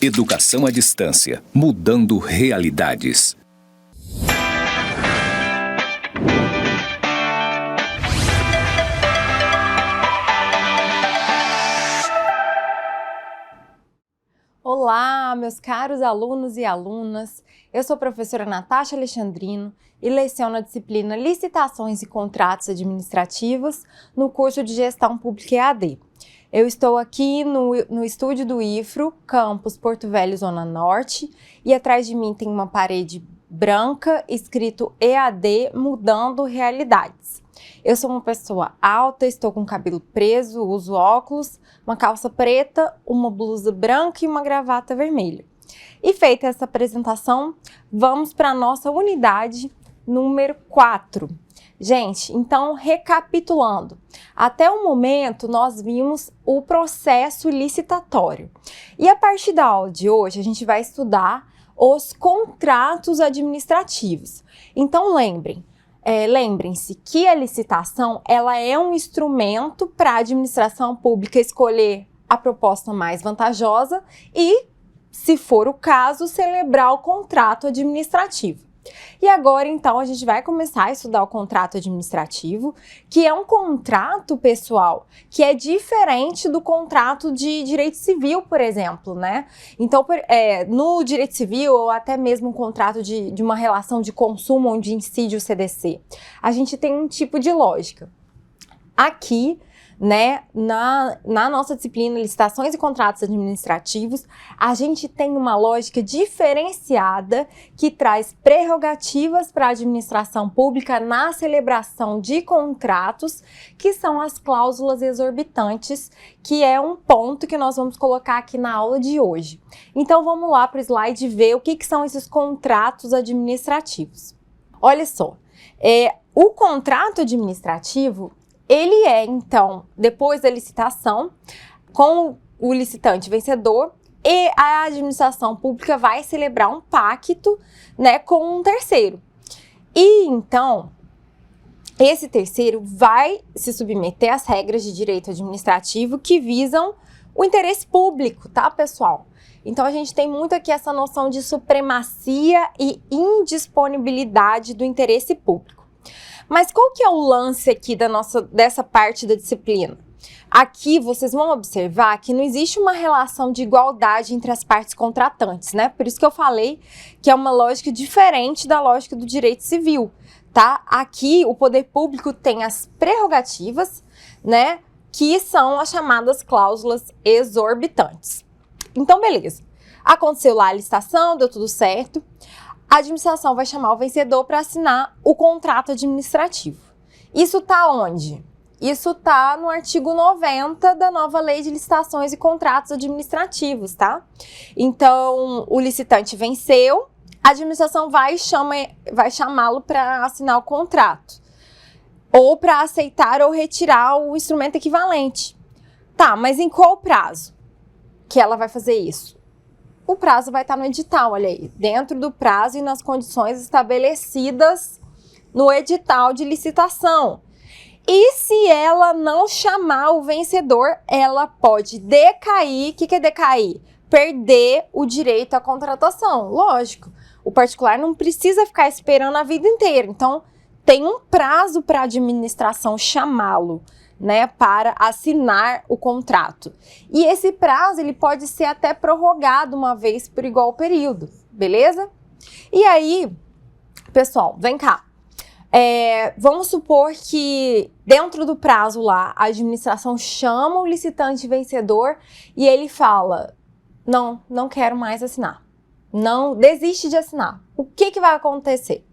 Educação à distância, mudando realidades. Olá, meus caros alunos e alunas. Eu sou a professora Natasha Alexandrino e leciono a disciplina Licitações e Contratos Administrativos no curso de Gestão Pública EAD. Eu estou aqui no estúdio do IFRO, campus Porto Velho, Zona Norte, e atrás de mim tem uma parede branca escrito EAD Mudando Realidades. Eu sou uma pessoa alta, estou com o cabelo preso, uso óculos, uma calça preta, uma blusa branca e uma gravata vermelha. E feita essa apresentação, vamos para a nossa unidade número 4. Gente, então recapitulando, até o momento nós vimos o processo licitatório. E a partir da aula de hoje a gente vai estudar os contratos administrativos. Então lembrem-se que a licitação ela é um instrumento para a administração pública escolher a proposta mais vantajosa e, se for o caso, celebrar o contrato administrativo. E agora, então, a gente vai começar a estudar o contrato administrativo, que é um contrato, pessoal, que é diferente do contrato de direito civil, por exemplo, né? Então, no direito civil, ou até mesmo um contrato de uma relação de consumo onde incide o CDC, a gente tem um tipo de lógica. Aqui, né, na nossa disciplina Licitações e Contratos Administrativos, a gente tem uma lógica diferenciada que traz prerrogativas para a administração pública na celebração de contratos, que são as cláusulas exorbitantes, que é um ponto que nós vamos colocar aqui na aula de hoje. Então vamos lá para o slide ver o que são esses contratos administrativos. Olha só, o contrato administrativo ele é, então, depois da licitação, com o licitante vencedor, e a administração pública vai celebrar um pacto, né, com um terceiro. E, então, esse terceiro vai se submeter às regras de direito administrativo que visam o interesse público, tá, pessoal? Então, a gente tem muito aqui essa noção de supremacia e indisponibilidade do interesse público. Mas qual que é o lance aqui dessa parte da disciplina? Aqui vocês vão observar que não existe uma relação de igualdade entre as partes contratantes, né? Por isso que eu falei que é uma lógica diferente da lógica do direito civil, tá? Aqui o poder público tem as prerrogativas, né? Que são as chamadas cláusulas exorbitantes. Então, beleza. Aconteceu lá a licitação, deu tudo certo. A administração vai chamar o vencedor para assinar o contrato administrativo. Isso está onde? Isso está no artigo 90 da nova Lei de Licitações e Contratos Administrativos, tá? Então, o licitante venceu, a administração vai chamá-lo para assinar o contrato. Ou para aceitar ou retirar o instrumento equivalente. Tá, mas em qual prazo que ela vai fazer isso? O prazo vai estar no edital, olha aí, dentro do prazo e nas condições estabelecidas no edital de licitação. E se ela não chamar o vencedor, ela pode decair. O que é decair? Perder o direito à contratação. Lógico, o particular não precisa ficar esperando a vida inteira. Então, tem um prazo para a administração chamá-lo, né, para assinar o contrato. E esse prazo ele pode ser até prorrogado uma vez por igual período, beleza? E aí, pessoal, vem cá. Vamos supor que dentro do prazo lá, a administração chama o licitante vencedor e ele fala, não quero mais assinar. Não, desiste de assinar. O que vai acontecer?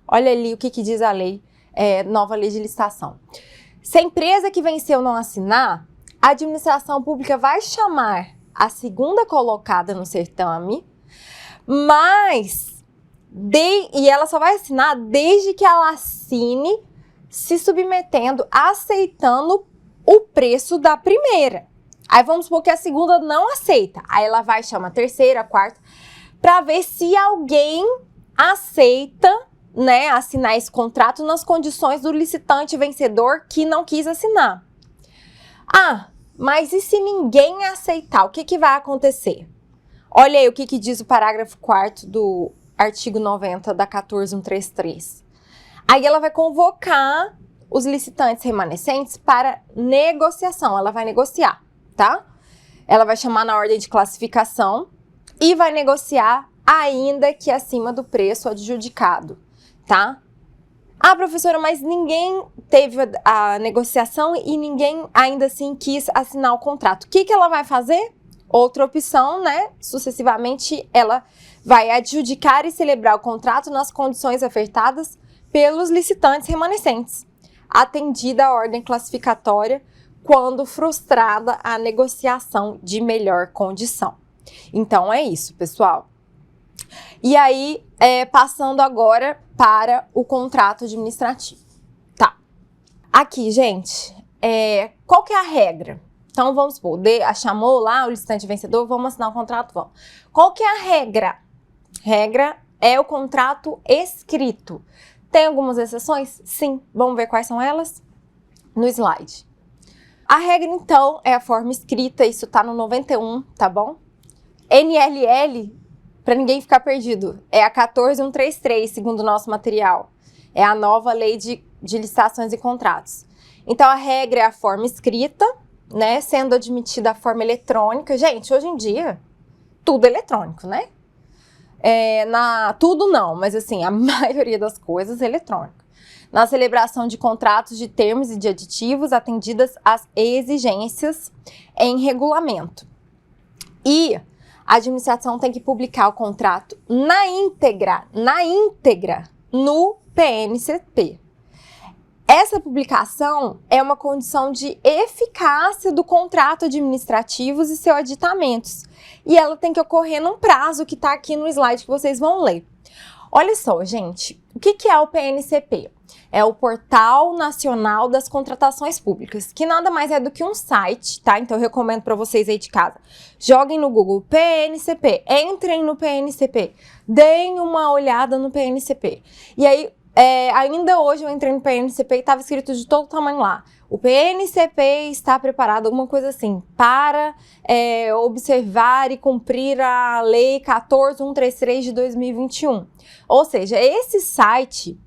Olha ali o que diz a lei, nova lei de licitação. Se a empresa que venceu não assinar, a administração pública vai chamar a segunda colocada no certame, e ela só vai assinar desde que ela assine se submetendo, aceitando o preço da primeira. Aí vamos supor que a segunda não aceita. Aí ela vai chamar a terceira, a quarta, para ver se alguém aceita, né, assinar esse contrato nas condições do licitante vencedor que não quis assinar. Ah, mas e se ninguém aceitar? O que vai acontecer? Olha aí o que diz o parágrafo 4º do artigo 90 da 14133. Aí ela vai convocar os licitantes remanescentes para negociação. Ela vai negociar, tá? Ela vai chamar na ordem de classificação e vai negociar ainda que acima do preço adjudicado, tá? Ah, professora, mas ninguém teve a negociação e ninguém ainda assim quis assinar o contrato. O que ela vai fazer? Outra opção, né? Sucessivamente, ela vai adjudicar e celebrar o contrato nas condições ofertadas pelos licitantes remanescentes, atendida a ordem classificatória quando frustrada a negociação de melhor condição. Então, é isso, pessoal. E aí, passando agora para o contrato administrativo. Tá. Aqui, gente, qual que é a regra? Então, vamos supor, chamou lá o licitante vencedor, vamos assinar o contrato, vamos. Qual que é a regra? Regra é o contrato escrito. Tem algumas exceções? Sim. Vamos ver quais são elas? No slide. A regra, então, é a forma escrita, isso tá no 91, tá bom? NLL, para ninguém ficar perdido, é a 14133, segundo o nosso material. É a nova lei de licitações e contratos. Então, a regra é a forma escrita, né? Sendo admitida a forma eletrônica. Gente, hoje em dia, tudo é eletrônico, né? Tudo não, mas assim, a maioria das coisas é eletrônica. Na celebração de contratos de termos e de aditivos atendidas às exigências em regulamento. E a administração tem que publicar o contrato na íntegra, no PNCP. Essa publicação é uma condição de eficácia do contrato administrativo e seus aditamentos. E ela tem que ocorrer num prazo que está aqui no slide que vocês vão ler. Olha só, gente, o que é o PNCP? É o Portal Nacional das Contratações Públicas, que nada mais é do que um site, tá? Então eu recomendo para vocês aí de casa. Joguem no Google PNCP, entrem no PNCP, deem uma olhada no PNCP. E aí, ainda hoje eu entrei no PNCP e estava escrito de todo tamanho lá. O PNCP está preparado, alguma coisa assim, para observar e cumprir a Lei 14133 de 2021. Ou seja, esse site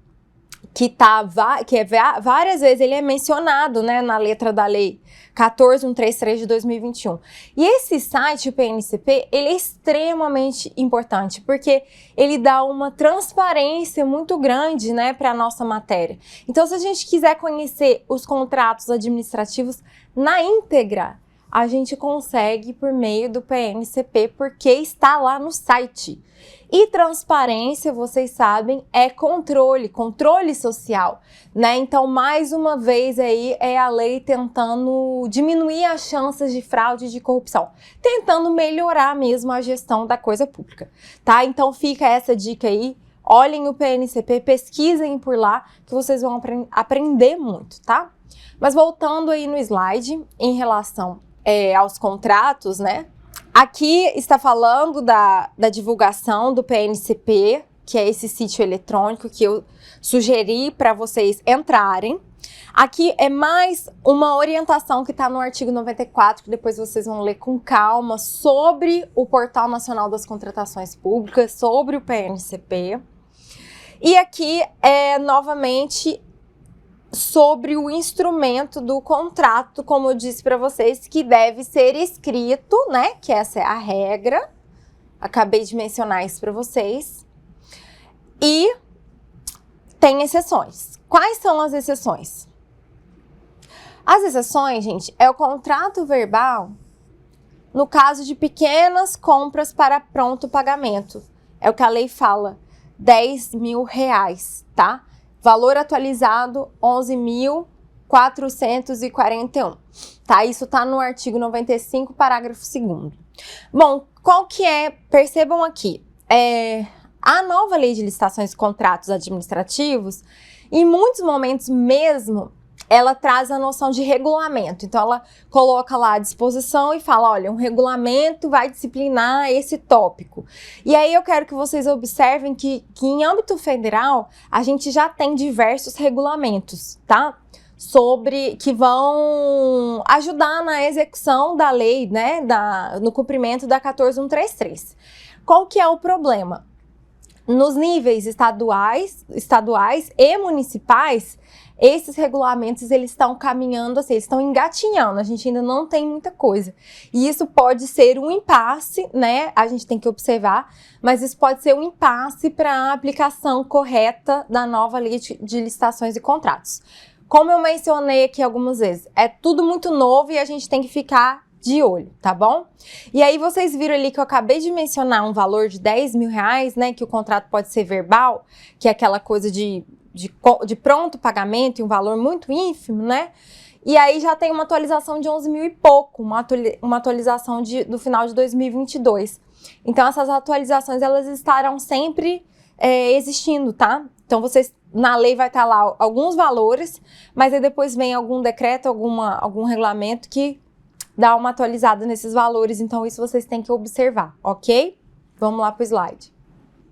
várias vezes ele é mencionado, né, na letra da Lei 14133 de 2021. E esse site, o PNCP, ele é extremamente importante, porque ele dá uma transparência muito grande, né, para a nossa matéria. Então, se a gente quiser conhecer os contratos administrativos na íntegra, a gente consegue por meio do PNCP, porque está lá no site. E transparência, vocês sabem, é controle social, né? Então, mais uma vez aí, é a lei tentando diminuir as chances de fraude e de corrupção, tentando melhorar mesmo a gestão da coisa pública, tá? Então, fica essa dica aí, olhem o PNCP, pesquisem por lá, que vocês vão aprender muito, tá? Mas voltando aí no slide, em relação aos contratos, né? Aqui está falando da divulgação do PNCP, que é esse sítio eletrônico que eu sugeri para vocês entrarem. Aqui é mais uma orientação que está no artigo 94, que depois vocês vão ler com calma, sobre o Portal Nacional das Contratações Públicas, sobre o PNCP. E aqui novamente sobre o instrumento do contrato, como eu disse para vocês, que deve ser escrito, né? Que essa é a regra. Acabei de mencionar isso para vocês. E tem exceções. Quais são as exceções? As exceções, gente, é o contrato verbal no caso de pequenas compras para pronto pagamento. É o que a lei fala, R$10.000, tá? Valor atualizado, 11.441, tá? Isso tá no artigo 95, parágrafo 2º. Bom, qual que é? Percebam aqui, a nova lei de licitações e contratos administrativos, em muitos momentos mesmo, ela traz a noção de regulamento. Então, ela coloca lá a disposição e fala, olha, um regulamento vai disciplinar esse tópico. E aí eu quero que vocês observem que em âmbito federal, a gente já tem diversos regulamentos, tá? que vão ajudar na execução da lei, né, no cumprimento da 14.133. Qual que é o problema? Nos níveis estaduais e municipais, esses regulamentos, eles estão caminhando assim, eles estão engatinhando, a gente ainda não tem muita coisa. E isso pode ser um impasse, né? A gente tem que observar, mas isso pode ser um impasse para a aplicação correta da nova lei de licitações e contratos. Como eu mencionei aqui algumas vezes, é tudo muito novo e a gente tem que ficar de olho, tá bom? E aí vocês viram ali que eu acabei de mencionar um valor de R$10.000, né? Que o contrato pode ser verbal, que é aquela coisa de pronto pagamento e um valor muito ínfimo, né? E aí já tem uma atualização de 11 mil e pouco, uma atualização do final de 2022. Então essas atualizações, elas estarão sempre existindo, tá? Então na lei vai estar lá alguns valores, mas aí depois vem algum decreto, algum regulamento que dá uma atualizada nesses valores, então isso vocês têm que observar, ok? Vamos lá para o slide.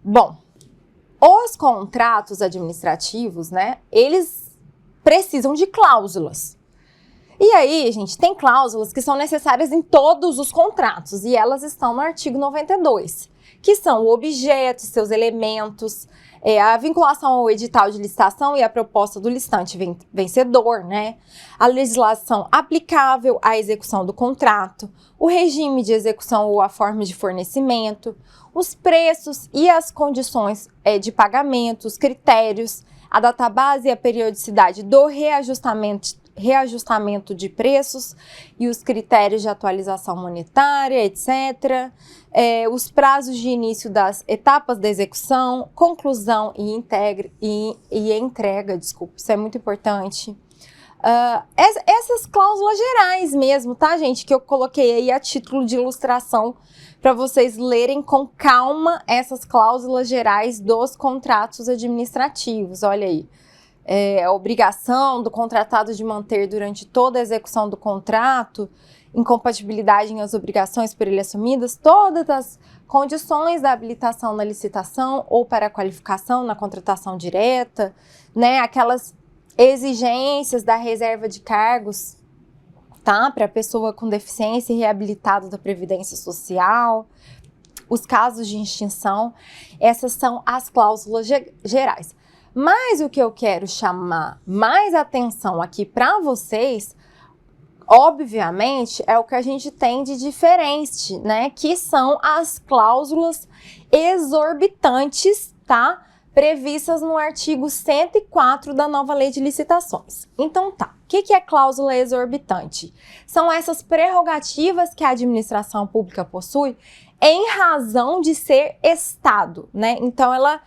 Bom, os contratos administrativos, né, eles precisam de cláusulas. E aí, gente, tem cláusulas que são necessárias em todos os contratos, e elas estão no artigo 92, que são o objeto, seus elementos, a vinculação ao edital de licitação e a proposta do licitante vencedor, né? A legislação aplicável à execução do contrato, o regime de execução ou a forma de fornecimento, os preços e as condições de pagamento, os critérios, a database e a periodicidade do reajustamento de preços e os critérios de atualização monetária, etc. Os prazos de início das etapas da execução, conclusão e entrega, desculpa, isso é muito importante. Essas cláusulas gerais mesmo, tá, gente? Que eu coloquei aí a título de ilustração para vocês lerem com calma essas cláusulas gerais dos contratos administrativos. Olha aí. A obrigação do contratado de manter durante toda a execução do contrato, incompatibilidade em as obrigações por ele assumidas, todas as condições da habilitação na licitação ou para a qualificação na contratação direta, né? Aquelas exigências da reserva de cargos, tá? Para a pessoa com deficiência e reabilitado da Previdência Social, os casos de extinção, essas são as cláusulas gerais. Mas o que eu quero chamar mais atenção aqui para vocês, obviamente, é o que a gente tem de diferente, né? Que são as cláusulas exorbitantes, tá? Previstas no artigo 104 da nova lei de licitações. Então tá, o que é cláusula exorbitante? São essas prerrogativas que a administração pública possui em razão de ser Estado, né? Então ela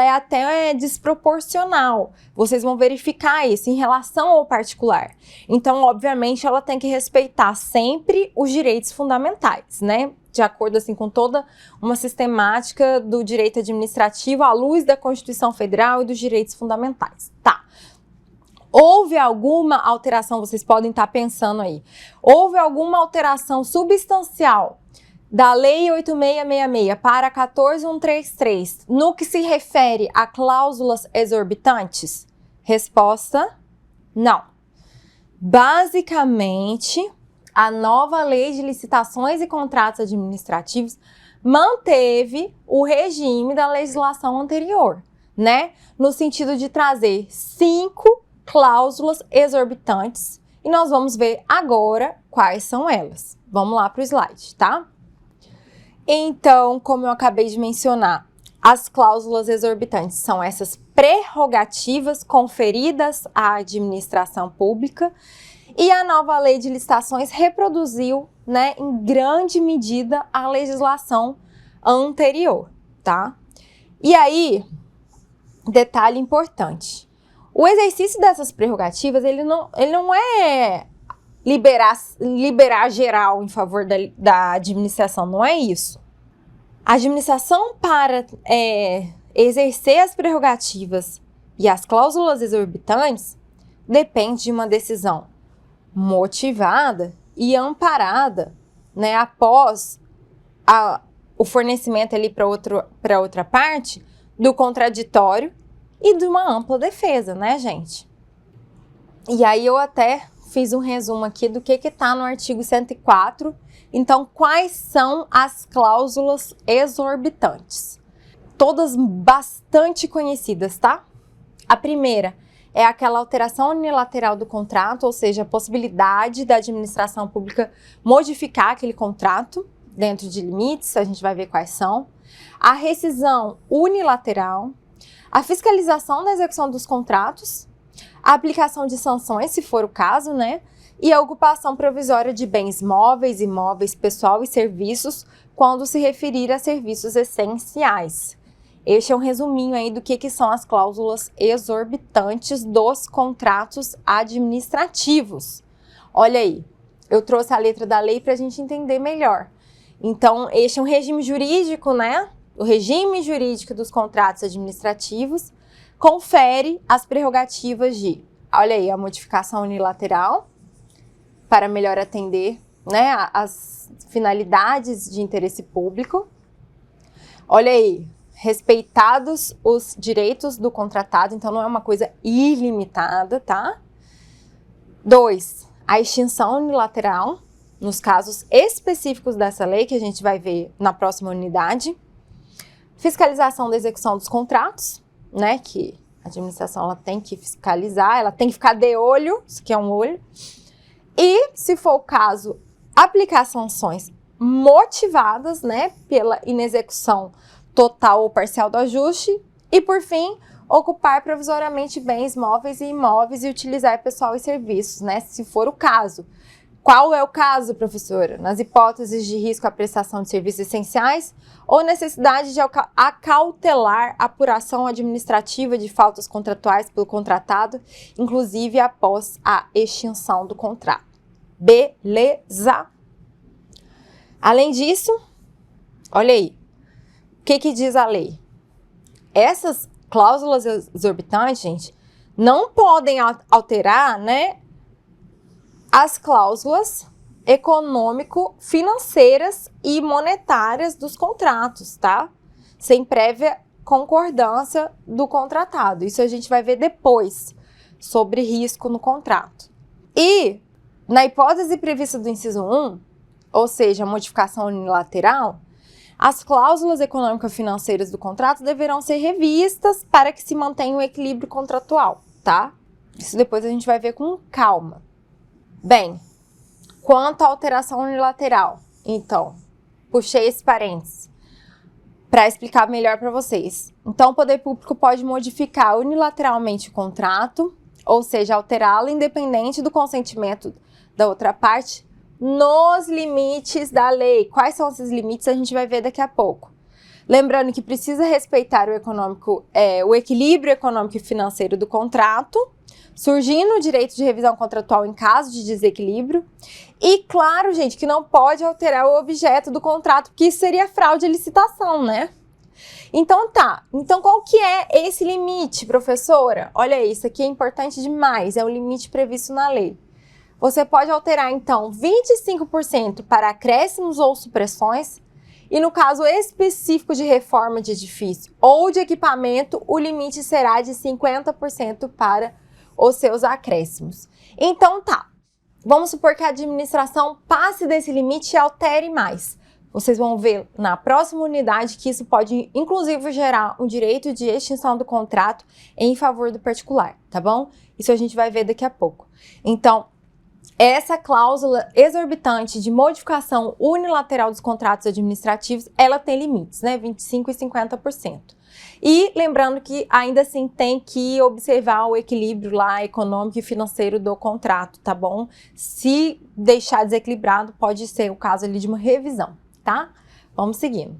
é até desproporcional. Vocês vão verificar isso em relação ao particular. Então, obviamente, ela tem que respeitar sempre os direitos fundamentais, né? De acordo assim com toda uma sistemática do direito administrativo à luz da Constituição Federal e dos direitos fundamentais. Tá. Houve alguma alteração, vocês podem estar pensando aí, houve alguma alteração substancial da Lei 8.666 para 14.133 no que se refere a cláusulas exorbitantes? Resposta: não. Basicamente, a nova Lei de Licitações e Contratos Administrativos manteve o regime da legislação anterior, né? No sentido de trazer 5 cláusulas exorbitantes e nós vamos ver agora quais são elas. Vamos lá para o slide, tá? Então, como eu acabei de mencionar, as cláusulas exorbitantes são essas prerrogativas conferidas à administração pública e a nova lei de licitações reproduziu, né, em grande medida a legislação anterior, tá? E aí, detalhe importante, o exercício dessas prerrogativas, ele não é liberar geral em favor da administração, não é isso. A administração, para exercer as prerrogativas e as cláusulas exorbitantes, depende de uma decisão motivada e amparada, né, após o fornecimento ali para outra parte do contraditório e de uma ampla defesa, né, gente? E aí eu até fiz um resumo aqui do que está no artigo 104. Então, quais são as cláusulas exorbitantes? Todas bastante conhecidas, tá? A primeira é aquela alteração unilateral do contrato, ou seja, a possibilidade da administração pública modificar aquele contrato dentro de limites, a gente vai ver quais são. A rescisão unilateral, a fiscalização da execução dos contratos, a aplicação de sanções, se for o caso, né? E a ocupação provisória de bens móveis, imóveis, pessoal e serviços, quando se referir a serviços essenciais. Este é um resuminho aí do que são as cláusulas exorbitantes dos contratos administrativos. Olha aí, eu trouxe a letra da lei para a gente entender melhor. Então, este é um regime jurídico, né? O regime jurídico dos contratos administrativos confere as prerrogativas de, olha aí, a modificação unilateral, para melhor atender, né, as finalidades de interesse público. Olha aí, respeitados os direitos do contratado, então não é uma coisa ilimitada, tá? 2, a extinção unilateral, nos casos específicos dessa lei, que a gente vai ver na próxima unidade. Fiscalização da execução dos contratos, né, que a administração ela tem que fiscalizar, ela tem que ficar de olho, isso aqui é um olho. E, se for o caso, aplicar sanções motivadas, né, pela inexecução total ou parcial do ajuste. E, por fim, ocupar provisoriamente bens móveis e imóveis e utilizar pessoal e serviços, né, se for o caso. Qual é o caso, professora? Nas hipóteses de risco à prestação de serviços essenciais ou necessidade de acautelar apuração administrativa de faltas contratuais pelo contratado, inclusive após a extinção do contrato. Beleza? Além disso, olha aí, o que diz a lei? Essas cláusulas exorbitantes, gente, não podem alterar, né, as cláusulas econômico-financeiras e monetárias dos contratos, tá? Sem prévia concordância do contratado. Isso a gente vai ver depois, sobre risco no contrato. E, na hipótese prevista do inciso 1, ou seja, a modificação unilateral, as cláusulas econômico-financeiras do contrato deverão ser revistas para que se mantenha o equilíbrio contratual, tá? Isso depois a gente vai ver com calma. Bem, quanto à alteração unilateral, então, puxei esse parênteses para explicar melhor para vocês. Então, o poder público pode modificar unilateralmente o contrato, ou seja, alterá-lo independente do consentimento da outra parte, nos limites da lei. Quais são esses limites? A gente vai ver daqui a pouco. Lembrando que precisa respeitar o equilíbrio econômico e financeiro do contrato, surgindo o direito de revisão contratual em caso de desequilíbrio. E claro, gente, que não pode alterar o objeto do contrato, porque isso seria fraude à licitação, né? Então tá, então qual que é esse limite, professora? Olha, isso aqui é importante demais, é o limite previsto na lei. Você pode alterar, então, 25% para acréscimos ou supressões, e no caso específico de reforma de edifício ou de equipamento, o limite será de 50% para os seus acréscimos. Então tá, vamos supor que a administração passe desse limite e altere mais. Vocês vão ver na próxima unidade que isso pode, inclusive, gerar um direito de extinção do contrato em favor do particular, tá bom? Isso a gente vai ver daqui a pouco. Então, essa cláusula exorbitante de modificação unilateral dos contratos administrativos, ela tem limites, né? 25% e 50%. E lembrando que ainda assim tem que observar o equilíbrio lá econômico e financeiro do contrato, tá bom? Se deixar desequilibrado, pode ser o caso ali de uma revisão, tá? Vamos seguindo.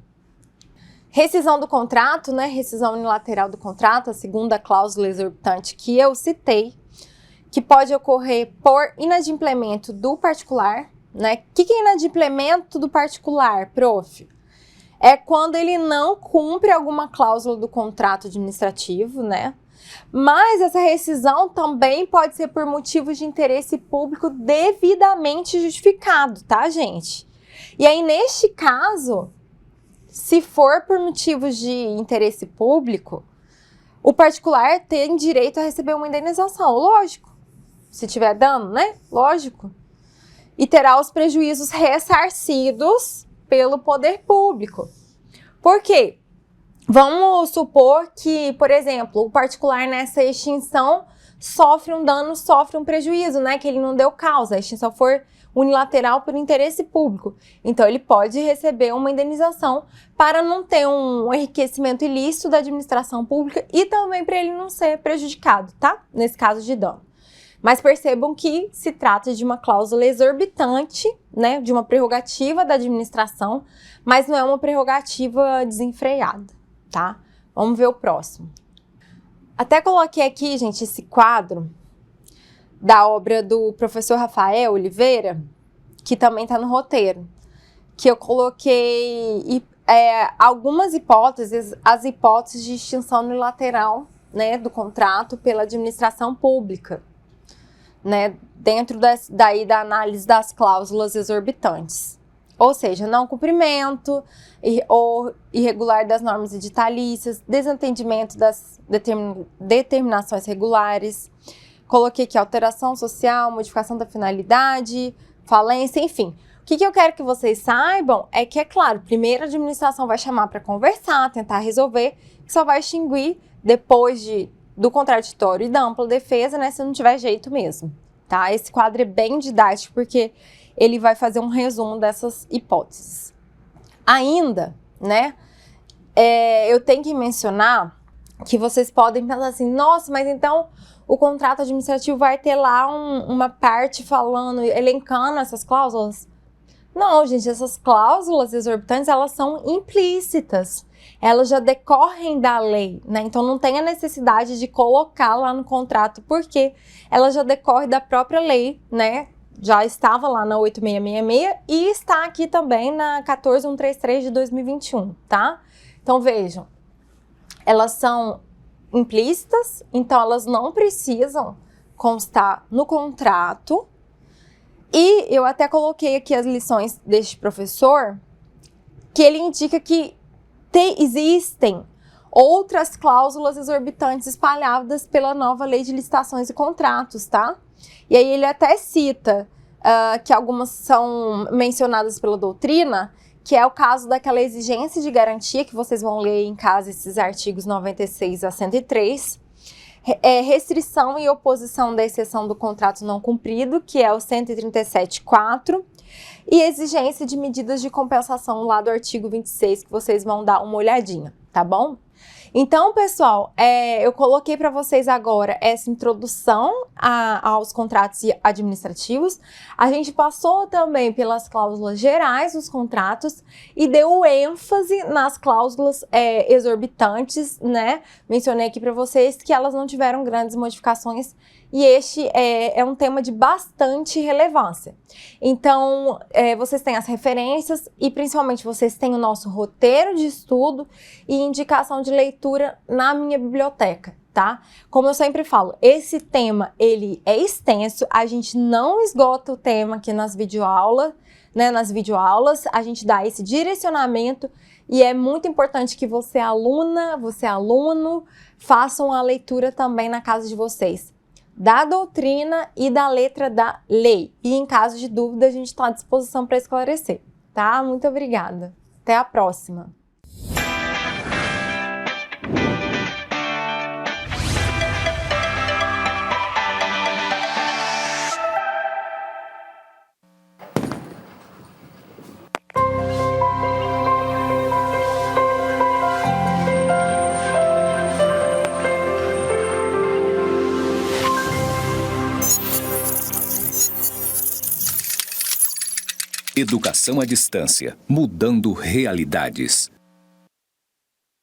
Rescisão do contrato, né? Rescisão unilateral do contrato, a segunda cláusula exorbitante que eu citei, que pode ocorrer por inadimplemento do particular, né? O que é inadimplemento do particular, prof? É quando ele não cumpre alguma cláusula do contrato administrativo, né? Mas essa rescisão também pode ser por motivos de interesse público devidamente justificado, tá, gente? E aí, neste caso, se for por motivos de interesse público, o particular tem direito a receber uma indenização, lógico. se tiver dano, né? Lógico. E terá os prejuízos ressarcidos pelo poder público. Por quê? Vamos supor que, por exemplo, o particular nessa extinção sofre um dano, sofre um prejuízo, né? Que ele não deu causa, a extinção for unilateral por interesse público. Então, ele pode receber uma indenização para não ter um enriquecimento ilícito da administração pública e também para ele não ser prejudicado, tá? Nesse caso de dano. Mas percebam que se trata de uma cláusula exorbitante, né? De uma prerrogativa da administração, mas não é uma prerrogativa desenfreada, tá? Vamos ver o próximo. Até coloquei aqui, gente, esse quadro da obra do professor Rafael Oliveira, que também está no roteiro, que eu coloquei algumas hipóteses, as hipóteses de extinção unilateral, né, do contrato pela administração pública, né, dentro daí da análise das cláusulas exorbitantes. Ou seja, não cumprimento ou irregular das normas editalícias, desatendimento das determinações regulares. Coloquei aqui alteração social, modificação da finalidade, falência, enfim. O que eu quero que vocês saibam é que, é claro, primeiro a administração vai chamar para conversar, tentar resolver, que só vai extinguir depois do contraditório e da ampla defesa, né, se não tiver jeito mesmo, tá? Esse quadro é bem didático porque ele vai fazer um resumo dessas hipóteses. Ainda, né, eu tenho que mencionar que vocês podem pensar assim, nossa, mas então o contrato administrativo vai ter lá uma parte falando, elencando essas cláusulas? Não, gente, essas cláusulas exorbitantes, elas são implícitas. Elas já decorrem da lei, né? Então não tem a necessidade de colocar lá no contrato, porque ela já decorre da própria lei, né? Já estava lá na 8666 e está aqui também na 14133 de 2021, tá? Então vejam, elas são implícitas, então elas não precisam constar no contrato. E eu até coloquei aqui as lições deste professor, que ele indica que existem outras cláusulas exorbitantes espalhadas pela nova lei de licitações e contratos, tá? E aí ele até cita que algumas são mencionadas pela doutrina, que é o caso daquela exigência de garantia, que vocês vão ler em casa esses artigos 96 a 103, restrição e oposição da exceção do contrato não cumprido, que é o 137.4, e exigência de medidas de compensação lá do artigo 26, que vocês vão dar uma olhadinha, tá bom? Então, pessoal, eu coloquei para vocês agora essa introdução aos contratos administrativos. A gente passou também pelas cláusulas gerais dos contratos e deu ênfase nas cláusulas exorbitantes, né? Mencionei aqui para vocês que elas não tiveram grandes modificações e este é um tema de bastante relevância. Então, vocês têm as referências e principalmente vocês têm o nosso roteiro de estudo e indicação de leitura na minha biblioteca, tá? Como eu sempre falo, esse tema, ele é extenso, a gente não esgota o tema aqui nas videoaulas, né? Nas videoaulas, a gente dá esse direcionamento e é muito importante que você, aluna, você, aluno, façam a leitura também na casa de vocês, da doutrina e da letra da lei. E em caso de dúvida, a gente está à disposição para esclarecer, tá? Muito obrigada. Até a próxima. Educação à distância, mudando realidades.